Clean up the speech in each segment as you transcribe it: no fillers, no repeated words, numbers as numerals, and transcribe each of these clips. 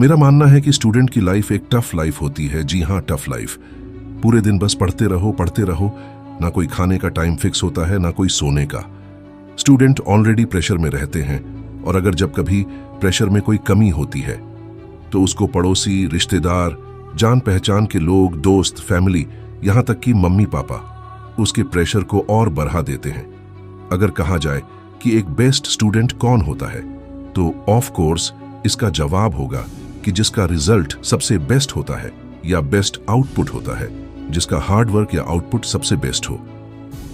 मेरा मानना है कि स्टूडेंट की लाइफ एक टफ लाइफ होती है। जी हाँ, टफ लाइफ। पूरे दिन बस पढ़ते रहो। ना कोई खाने का टाइम फिक्स होता है, ना कोई सोने का। स्टूडेंट ऑलरेडी प्रेशर में रहते हैं, और अगर जब कभी प्रेशर में कोई कमी होती है तो उसको पड़ोसी, रिश्तेदार, जान पहचान के लोग, दोस्त, फैमिली, यहाँ तक कि मम्मी पापा उसके प्रेशर को और बढ़ा देते हैं। अगर कहा जाए कि एक बेस्ट स्टूडेंट कौन होता है, तो ऑफ कोर्स इसका जवाब होगा कि जिसका रिजल्ट सबसे बेस्ट होता है या बेस्ट आउटपुट होता है, जिसका हार्ड वर्क या आउटपुट सबसे बेस्ट हो।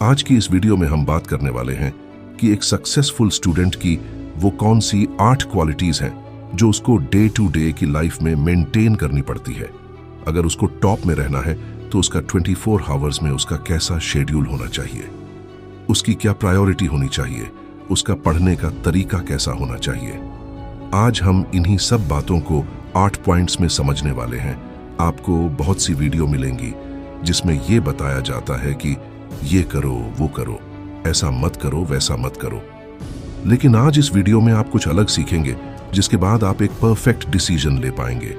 आज की इस वीडियो में हम बात करने वाले हैं कि एक सक्सेसफुल स्टूडेंट की वो कौन सी 8 क्वालिटीज हैं जो उसको डे टू डे की लाइफ में मेंटेन करनी पड़ती है। अगर उसको टॉप में रहना है तो उसका 24 आवर्स में उसका कैसा शेड्यूल होना चाहिए, उसकी क्या प्रायोरिटी होनी चाहिए, उसका पढ़ने का तरीका कैसा होना चाहिए। आज हम इन्हीं सब बातों को 8 पॉइंट्स में समझने वाले हैं। आपको बहुत सी वीडियो मिलेंगी जिसमें यह बताया जाता है कि ये करो, वो करो, ऐसा मत करो, वैसा मत करो। लेकिन आज इस वीडियो में आप कुछ अलग सीखेंगे जिसके बाद आप एक परफेक्ट डिसीजन ले पाएंगे।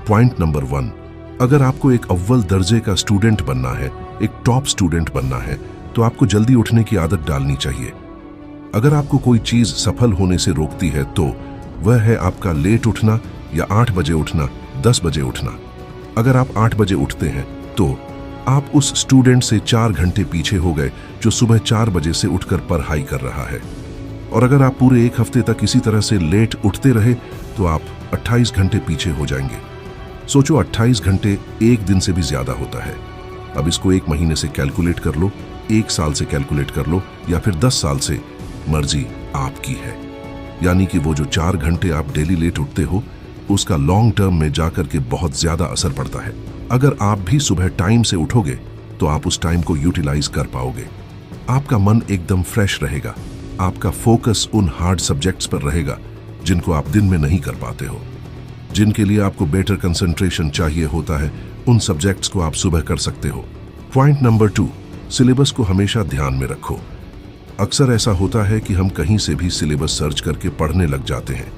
पॉइंट नंबर 1, अगर आपको एक अव्वल दर्जे का स्टूडेंट बनना है, एक टॉप स्टूडेंट बनना है, तो आपको जल्दी उठने की आदत डालनी चाहिए। अगर आपको कोई चीज सफल होने से रोकती है तो वह है आपका लेट उठना, या 8 बजे उठना, 10 बजे उठना। अगर आप 8 बजे उठते हैं तो आप उस स्टूडेंट से 4 घंटे पीछे हो गए जो सुबह 4 बजे से उठकर पढ़ाई कर रहा है। और अगर आप पूरे एक हफ्ते तक इसी तरह से लेट उठते रहे तो आप 28 घंटे पीछे हो जाएंगे। सोचो, 28 घंटे एक दिन से भी ज्यादा होता है। अब इसको 1 महीने से कैलकुलेट कर लो, 1 साल से कैलकुलेट कर लो, या फिर 10 साल से, मर्जी आपकी है। यानी कि वो जो 4 घंटे आप डेली लेट उठते हो उसका लॉन्ग टर्म में जाकर के बहुत ज्यादा असर पड़ता है। अगर आप भी सुबह टाइम से उठोगे तो आप उस टाइम को यूटिलाइज कर पाओगे। आपका मन एकदम फ्रेश रहेगा। आपका फोकस उन हार्ड सब्जेक्ट्स पर रहेगा जिनको आप दिन में नहीं कर पाते हो। जिनके लिए आपको बेटर कंसंट्रेशन चाहिए होता है, उन सब्जेक्ट्स को आप सुबह कर सकते हो। पॉइंट नंबर 2, सिलेबस को हमेशा ध्यान में रखो। अक्सर ऐसा होता है कि हम कहीं से भी सिलेबस सर्च करके पढ़ने लग जाते हैं।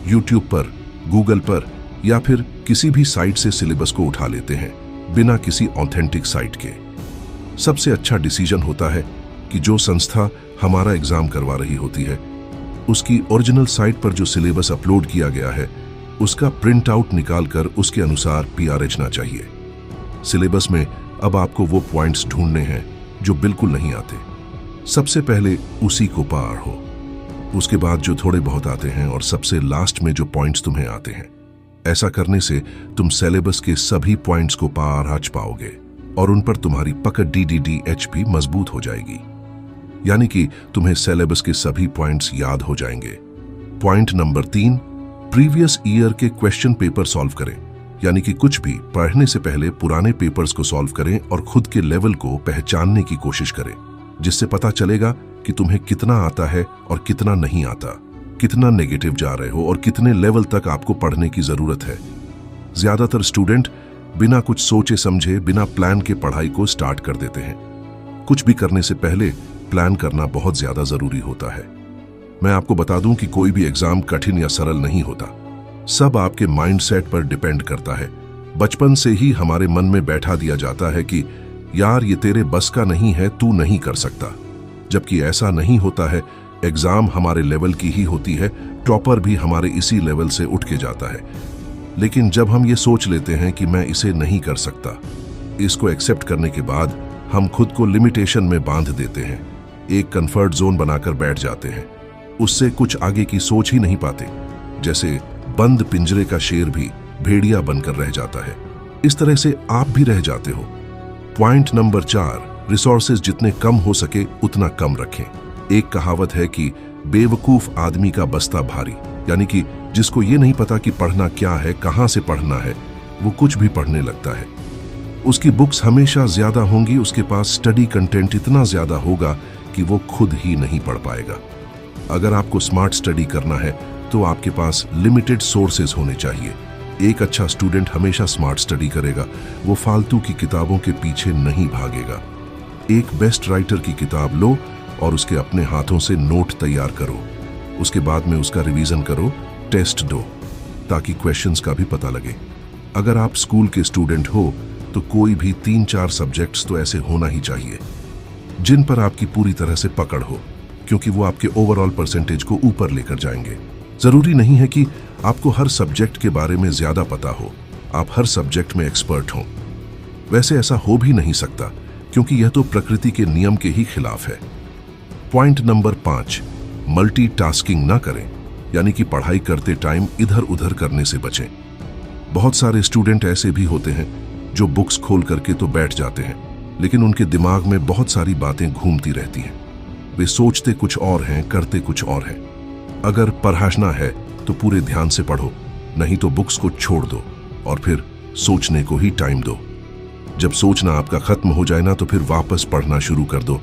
यूट्यूब पर, गूगल पर, या फिर किसी भी साइट से सिलेबस को उठा लेते हैं बिना किसी ऑथेंटिक साइट के। सबसे अच्छा डिसीजन होता है कि जो संस्था हमारा एग्जाम करवा रही होती है उसकी ओरिजिनल साइट पर जो सिलेबस अपलोड किया गया है उसका प्रिंट आउट निकालकर उसके अनुसार PRHना चाहिए। सिलेबस में अब आपको वो पॉइंट्स ढूंढने हैं जो बिल्कुल नहीं आते। सबसे पहले उसी को पार हो, उसके बाद जो थोड़े बहुत आते हैं, और सबसे लास्ट में जो पॉइंट्स तुम्हें आते हैं। ऐसा करने से तुम सिलेबस के सभी पॉइंट्स को पार हाच पाओगे और उन पर तुम्हारी पकड़ DDDH भी मजबूत हो जाएगी। यानी कि तुम्हें सिलेबस के सभी पॉइंट्स याद हो जाएंगे। पॉइंट नंबर 3, प्रीवियस ईयर के क्वेश्चन पेपर सॉल्व करें। यानी कि कुछ भी पढ़ने से पहले पुराने पेपर्स को सॉल्व करें और खुद के लेवल को पहचानने की कोशिश करें, जिससे पता चलेगा कि तुम्हें कितना आता है और कितना नहीं आता, कितना नेगेटिव जा रहे हो और कितने लेवल तक आपको पढ़ने की जरूरत है। ज्यादातर स्टूडेंट बिना कुछ सोचे समझे, बिना प्लान के पढ़ाई को स्टार्ट कर देते हैं। कुछ भी करने से पहले प्लान करना बहुत ज्यादा जरूरी होता है। मैं आपको बता दूं कि कोई भी एग्जाम कठिन या सरल नहीं होता। सब आपके माइंडसेट पर डिपेंड करता है। बचपन से ही हमारे मन में बैठा दिया जाता है कि यार ये तेरे बस का नहीं है, तू नहीं कर सकता। जबकि ऐसा नहीं होता है। एग्जाम हमारे लेवल की ही होती है, टॉपर भी हमारे इसी लेवल से उठ के जाता है। लेकिन जब हम ये सोच लेते हैं कि मैं इसे नहीं कर सकता, इसको एक्सेप्ट करने के बाद हम खुद को लिमिटेशन में बांध देते हैं, एक कंफर्ट जोन बनाकर बैठ जाते हैं। उससे कुछ आगे की सोच ही नहीं पाते। जैसे बंद पिंजरे का शेर भी भेड़िया बनकर रह जाता है, इस तरह से आप भी रह जाते हो। पॉइंट नंबर 4, रिसोर्सेज जितने कम हो सके उतना कम रखें। एक कहावत है कि बेवकूफ आदमी का बस्ता भारी, यानी कि जिसको ये नहीं पता कि पढ़ना क्या है, कहां से पढ़ना है, वो कुछ भी पढ़ने लगता है। उसकी बुक्स हमेशा ज्यादा होंगी, उसके पास स्टडी कंटेंट इतना ज्यादा होगा कि वो खुद ही नहीं पढ़ पाएगा। अगर आपको स्मार्ट स्टडी करना है तो आपके पास लिमिटेड सोर्सेज होने चाहिए। एक अच्छा स्टूडेंट हमेशा स्मार्ट स्टडी करेगा, वो फालतू की किताबों के पीछे नहीं भागेगा। एक बेस्ट राइटर की किताब लो और उसके अपने हाथों से नोट तैयार करो, उसके बाद में उसका रिवीजन करो, टेस्ट दो। ताकि क्वेश्चंस का भी पता लगे। अगर आप स्कूल के स्टूडेंट हो तो कोई भी 3-4 सब्जेक्ट्स तो ऐसे होना ही चाहिए जिन पर आपकी पूरी तरह से पकड़ हो, क्योंकि वो आपके ओवरऑल परसेंटेज को ऊपर लेकर जाएंगे। जरूरी नहीं है कि आपको हर सब्जेक्ट के बारे में ज्यादा पता हो, आप हर सब्जेक्ट में एक्सपर्ट हो। वैसे ऐसा हो भी नहीं सकता, क्योंकि यह तो प्रकृति के नियम के ही खिलाफ है। पॉइंट नंबर 5, मल्टीटास्किंग ना करें, यानी कि पढ़ाई करते टाइम इधर उधर करने से बचें। बहुत सारे स्टूडेंट ऐसे भी होते हैं जो बुक्स खोल करके तो बैठ जाते हैं, लेकिन उनके दिमाग में बहुत सारी बातें घूमती रहती हैं। वे सोचते कुछ और हैं, करते कुछ और हैं। अगर पढ़ना है तो पूरे ध्यान से पढ़ो, नहीं तो बुक्स को छोड़ दो और फिर सोचने को ही टाइम दो। जब सोचना आपका खत्म हो जाए ना, तो फिर वापस पढ़ना शुरू कर दो।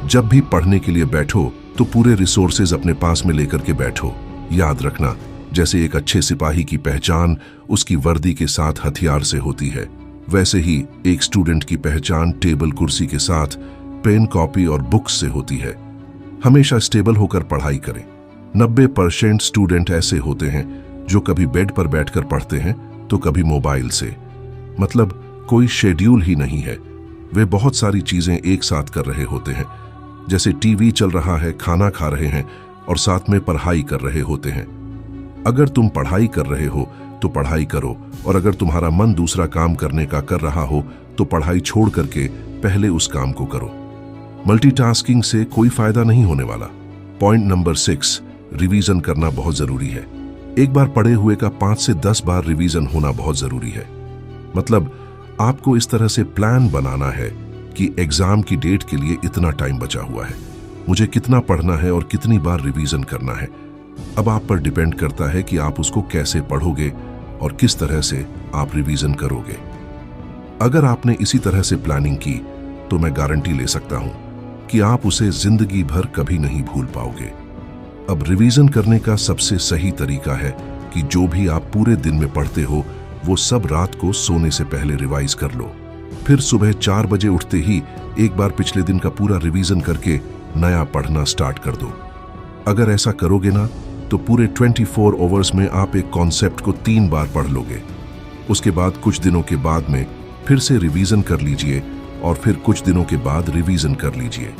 जब भी पढ़ने के लिए बैठो तो पूरे रिसोर्सेज अपने पास में लेकर के बैठो। याद रखना, जैसे एक अच्छे सिपाही की पहचान उसकी वर्दी के साथ हथियार से होती है, वैसे ही एक स्टूडेंट की पहचान टेबल कुर्सी के साथ पेन, कॉपी और बुक्स से होती है। हमेशा स्टेबल होकर पढ़ाई करें। 90% स्टूडेंट ऐसे होते हैं जो कभी बेड पर बैठकर पढ़ते हैं तो कभी मोबाइल से, मतलब कोई शेड्यूल ही नहीं है। वे बहुत सारी चीजें एक साथ कर रहे होते हैं, जैसे टीवी चल रहा है, खाना खा रहे हैं और साथ में पढ़ाई कर रहे होते हैं। अगर तुम पढ़ाई कर रहे हो तो पढ़ाई करो, और अगर तुम्हारा मन दूसरा काम करने का कर रहा हो तो पढ़ाई छोड़ करके पहले उस काम को करो। मल्टीटास्किंग से कोई फायदा नहीं होने वाला। पॉइंट नंबर 6, रिवीजन करना बहुत जरूरी है। एक बार पढ़े हुए का 5 से 10 बार रिवीजन होना बहुत जरूरी है। मतलब आपको इस तरह से प्लान बनाना है कि एग्जाम की डेट के लिए इतना टाइम बचा हुआ है, मुझे कितना पढ़ना है और कितनी बार रिवीजन करना है। अब आप पर डिपेंड करता है कि आप उसको कैसे पढ़ोगे और किस तरह से आप रिवीजन करोगे। अगर आपने इसी तरह से प्लानिंग की तो मैं गारंटी ले सकता हूं कि आप उसे जिंदगी भर कभी नहीं भूल पाओगे। अब रिवीजन करने का सबसे सही तरीका है कि जो भी आप पूरे दिन में पढ़ते हो वो सब रात को सोने से पहले रिवाइज कर लो। फिर सुबह 4 बजे उठते ही एक बार पिछले दिन का पूरा रिवीजन करके नया पढ़ना स्टार्ट कर दो। अगर ऐसा करोगे ना तो पूरे 24 आवर्स में आप एक कॉन्सेप्ट को 3 बार पढ़ लोगे। उसके बाद कुछ दिनों के बाद में फिर से रिवीजन कर लीजिए और फिर कुछ दिनों के बाद रिवीजन कर लीजिए।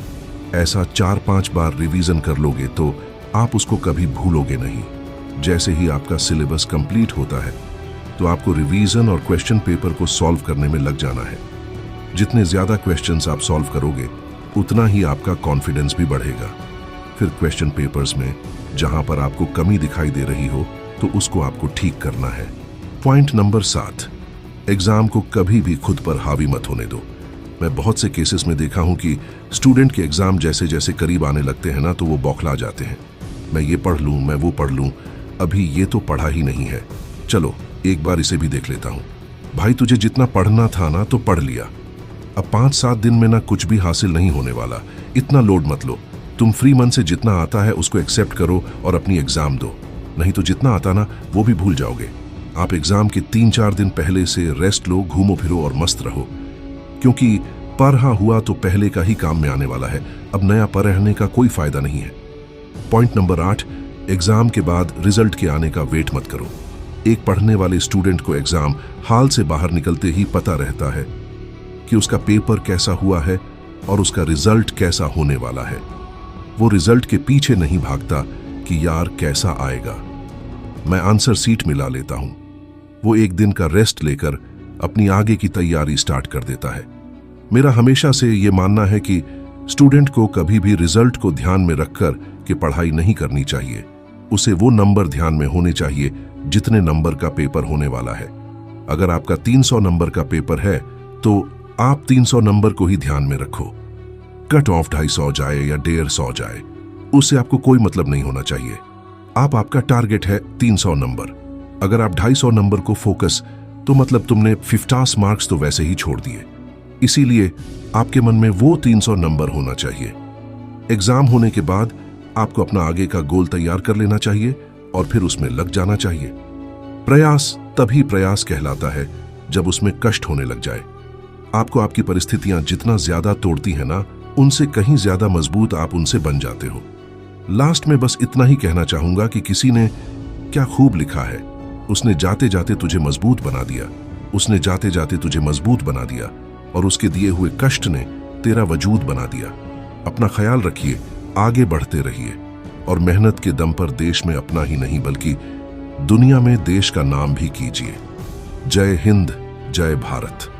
ऐसा 4-5 बार रिवीजन कर लोगे तो आप उसको कभी भूलोगे नहीं। जैसे ही आपका सिलेबस कंप्लीट होता है तो आपको रिवीजन और क्वेश्चन पेपर को सॉल्व करने में लग जाना है। जितने ज्यादा क्वेश्चंस आप सॉल्व करोगे उतना ही आपका कॉन्फिडेंस भी बढ़ेगा। फिर क्वेश्चन पेपर्स में जहां पर आपको कमी दिखाई दे रही हो तो उसको आपको ठीक करना है। पॉइंट नंबर 7, एग्जाम को कभी भी खुद पर हावी मत होने दो। मैं बहुत से केसेस में देखा हूं कि स्टूडेंट के एग्जाम जैसे जैसे करीब आने लगते हैं ना तो वो बौखला जाते हैं। मैं ये पढ़ लूं, मैं वो पढ़ लूं, अभी ये तो पढ़ा ही नहीं है, चलो एक बार इसे भी देख लेता हूं। भाई तुझे जितना पढ़ना था ना तो पढ़ लिया, अब 5-7 दिन में ना कुछ भी हासिल नहीं होने वाला, इतना लोड मत लो। तुम फ्री मन से जितना आता है उसको एक्सेप्ट करो और अपनी एग्जाम दो, नहीं तो जितना आता ना वो भी भूल जाओगे। आप एग्जाम के 3-4 दिन पहले से रेस्ट लो, घूमो फिरो और मस्त रहो, क्योंकि पढ़ा हुआ तो पहले का ही काम में आने वाला है, अब नया पढ़ने का कोई फायदा नहीं है। पॉइंट नंबर 8, एग्जाम के बाद रिजल्ट के आने का वेट मत करो। एक पढ़ने वाले स्टूडेंट को एग्जाम हाल से बाहर निकलते ही पता रहता है कि उसका पेपर कैसा हुआ है और उसका रिजल्ट कैसा होने वाला है। वो रिजल्ट के पीछे नहीं भागता कि यार कैसा आएगा, मैं आंसर सीट मिला लेता हूं। वो एक दिन का रेस्ट लेकर अपनी आगे की तैयारी स्टार्ट कर देता है। मेरा हमेशा से ये मानना है कि स्टूडेंट को कभी भी रिजल्ट को ध्यान में रखकर कि पढ़ाई नहीं करनी चाहिए। उसे वो नंबर ध्यान में होने चाहिए जितने नंबर का पेपर होने वाला है। अगर आपका 300 नंबर का पेपर है तो आप 300 नंबर को ही ध्यान में रखो। कट ऑफ 250 जाए या 150 जाए, उससे आपको कोई मतलब नहीं होना चाहिए। आपका टारगेट है 300 नंबर। अगर आप 250 नंबर को फोकस, तो मतलब तुमने 50 मार्क्स तो वैसे ही छोड़ दिए। इसीलिए आपके मन में वो 300 नंबर होना चाहिए। एग्जाम होने के बाद आपको अपना आगे का गोल तैयार कर लेना चाहिए और फिर उसमें लग जाना चाहिए। प्रयास तभी प्रयास कहलाता है जब उसमें कष्ट होने लग जाए। आपको आपकी परिस्थितियां जितना ज्यादा तोड़ती हैं ना, उनसे कहीं ज्यादा मजबूत आप उनसे बन जाते हो। लास्ट में बस इतना ही कहना चाहूंगा कि किसी ने क्या खूब लिखा है, उसने जाते जाते तुझे मजबूत बना दिया, उसने जाते जाते तुझे मजबूत बना दिया, और उसके दिए हुए कष्ट ने तेरा वजूद बना दिया। अपना ख्याल रखिए, आगे बढ़ते रहिए, और मेहनत के दम पर देश में अपना ही नहीं बल्कि दुनिया में देश का नाम भी कीजिए। जय हिंद, जय भारत।